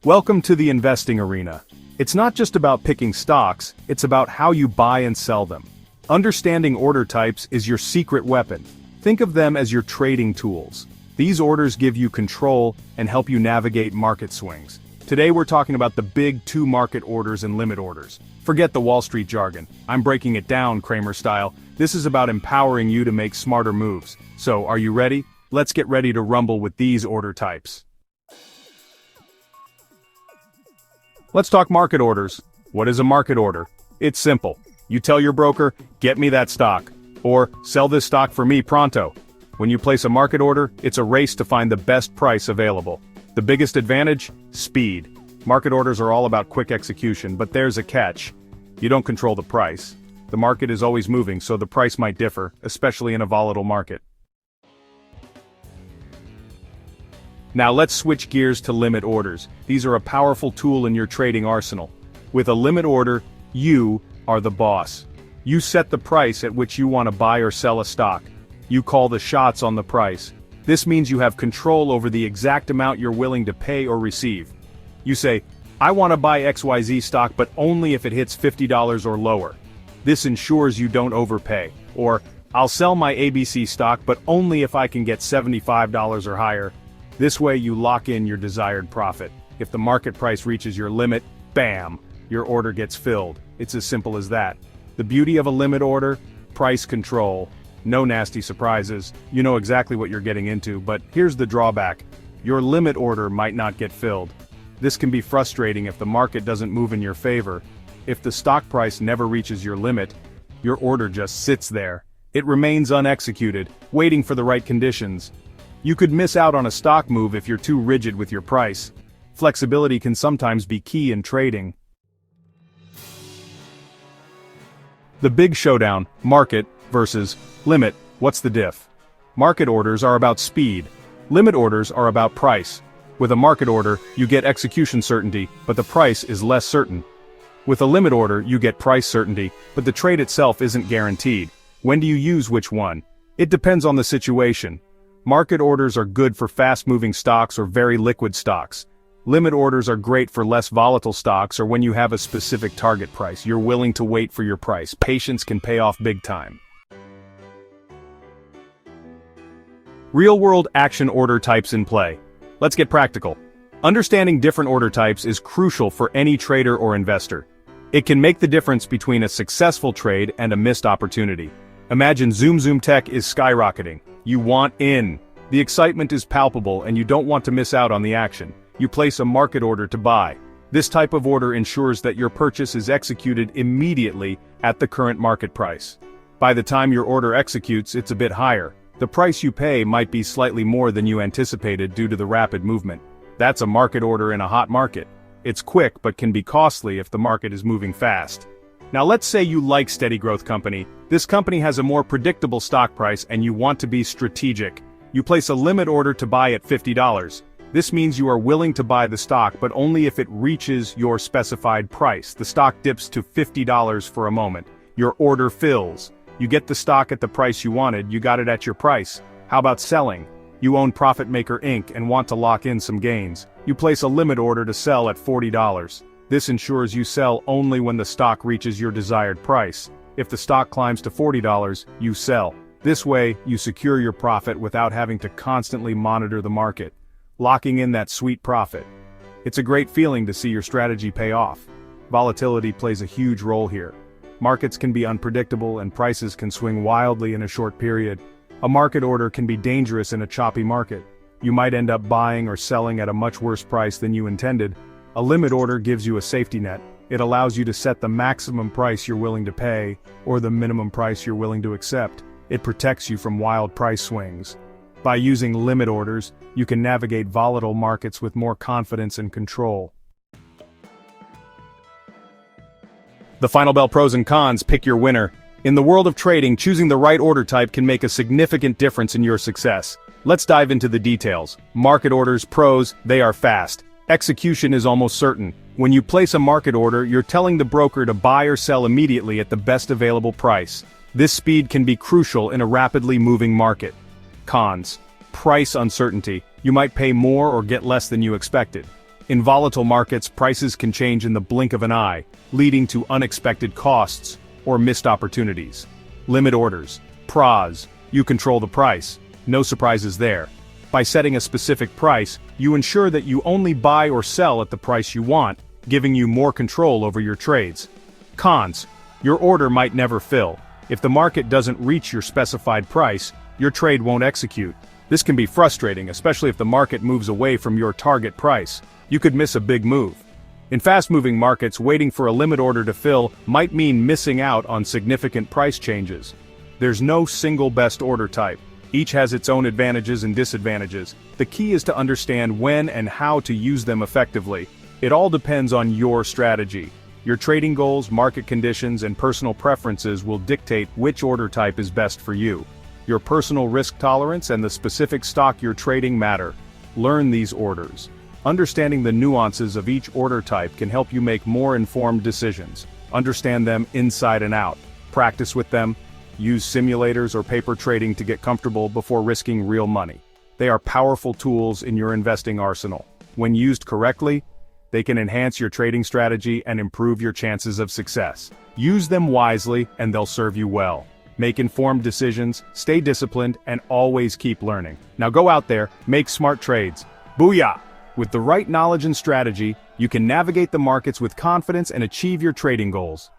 Welcome to the investing arena. It's not just about picking stocks, it's about how you buy and sell them. Understanding order types is your secret weapon. Think of them as your trading tools. These orders give you control and help you navigate market swings. Today we're talking about the big two market orders and limit orders. Forget the Wall Street jargon. I'm breaking it down, Kramer style. This is about empowering you to make smarter moves. So, are you ready? Let's get ready to rumble with these order types. Let's talk market orders. What is a market order? It's simple. You tell your broker, get me that stock, or sell this stock for me pronto. When you place a market order, it's a race to find the best price available. The biggest advantage? Speed. Market orders are all about quick execution, but there's a catch. You don't control the price. The market is always moving, so the price might differ, especially in a volatile market. Now let's switch gears to limit orders. These are a powerful tool in your trading arsenal. With a limit order, you are the boss. You set the price at which you want to buy or sell a stock. You call the shots on the price. This means you have control over the exact amount you're willing to pay or receive. You say, I want to buy XYZ stock but only if it hits $50 or lower. This ensures you don't overpay. Or, I'll sell my ABC stock but only if I can get $75 or higher. This way you lock in your desired profit. If the market price reaches your limit, bam, your order gets filled. It's as simple as that. The beauty of a limit order? Price control. No nasty surprises. You know exactly what you're getting into, but here's the drawback. Your limit order might not get filled. This can be frustrating if the market doesn't move in your favor. If the stock price never reaches your limit, your order just sits there. It remains unexecuted, waiting for the right conditions. You could miss out on a stock move if you're too rigid with your price. Flexibility can sometimes be key in trading. The big showdown, market versus limit. What's the diff? Market orders are about speed. Limit orders are about price. With a market order, you get execution certainty, but the price is less certain. With a limit order, you get price certainty, but the trade itself isn't guaranteed. When do you use which one? It depends on the situation. Market orders are good for fast-moving stocks or very liquid stocks. Limit orders are great for less volatile stocks or when you have a specific target price. You're willing to wait for your price. Patience can pay off big time. Real-world action order types in play. Let's get practical. Understanding different order types is crucial for any trader or investor. It can make the difference between a successful trade and a missed opportunity. Imagine Zoom Tech is skyrocketing. You want in. The excitement is palpable and you don't want to miss out on the action. You place a market order to buy. This type of order ensures that your purchase is executed immediately at the current market price. By the time your order executes, it's a bit higher. The price you pay might be slightly more than you anticipated due to the rapid movement. That's a market order in a hot market. It's quick but can be costly if the market is moving fast. Now let's say you like Steady Growth Company. This company has a more predictable stock price and you want to be strategic. You place a limit order to buy at $50. This means you are willing to buy the stock but only if it reaches your specified price. The stock dips to $50 for a moment. Your order fills. You get the stock at the price you wanted, you got it at your price. How about selling? You own Profit Maker Inc. and want to lock in some gains. You place a limit order to sell at $40. This ensures you sell only when the stock reaches your desired price. If the stock climbs to $40, you sell. This way, you secure your profit without having to constantly monitor the market, locking in that sweet profit. It's a great feeling to see your strategy pay off. Volatility plays a huge role here. Markets can be unpredictable and prices can swing wildly in a short period. A market order can be dangerous in a choppy market. You might end up buying or selling at a much worse price than you intended. A limit order gives you a safety net. It allows you to set the maximum price you're willing to pay, or the minimum price you're willing to accept. It protects you from wild price swings. By using limit orders, you can navigate volatile markets with more confidence and control. The Final Bell pros and cons, pick your winner. In the world of trading, choosing the right order type can make a significant difference in your success. Let's dive into the details. Market orders, pros, they are fast. Execution is almost certain. When you place a market order, you're telling the broker to buy or sell immediately at the best available price. This speed can be crucial in a rapidly moving market. Cons. Price uncertainty. You might pay more or get less than you expected. In volatile markets, prices can change in the blink of an eye, leading to unexpected costs or missed opportunities. Limit orders. PROS. You control the price. No surprises there. By setting a specific price, you ensure that you only buy or sell at the price you want, giving you more control over your trades. Cons. Your order might never fill. If the market doesn't reach your specified price, your trade won't execute. This can be frustrating, especially if the market moves away from your target price. You could miss a big move. In fast-moving markets, waiting for a limit order to fill might mean missing out on significant price changes. There's no single best order type. Each has its own advantages and disadvantages. The key is to understand when and how to use them effectively. It all depends on your strategy. Your trading goals, market conditions, and personal preferences will dictate which order type is best for you. Your personal risk tolerance and the specific stock you're trading matter. Learn these orders. Understanding the nuances of each order type can help you make more informed decisions. Understand them inside and out. Practice with them. Use simulators or paper trading to get comfortable before risking real money. They are powerful tools in your investing arsenal. When used correctly, they can enhance your trading strategy and improve your chances of success. Use them wisely and they'll serve you well. Make informed decisions, stay disciplined, and always keep learning. Now go out there, make smart trades. Booyah! With the right knowledge and strategy, you can navigate the markets with confidence and achieve your trading goals.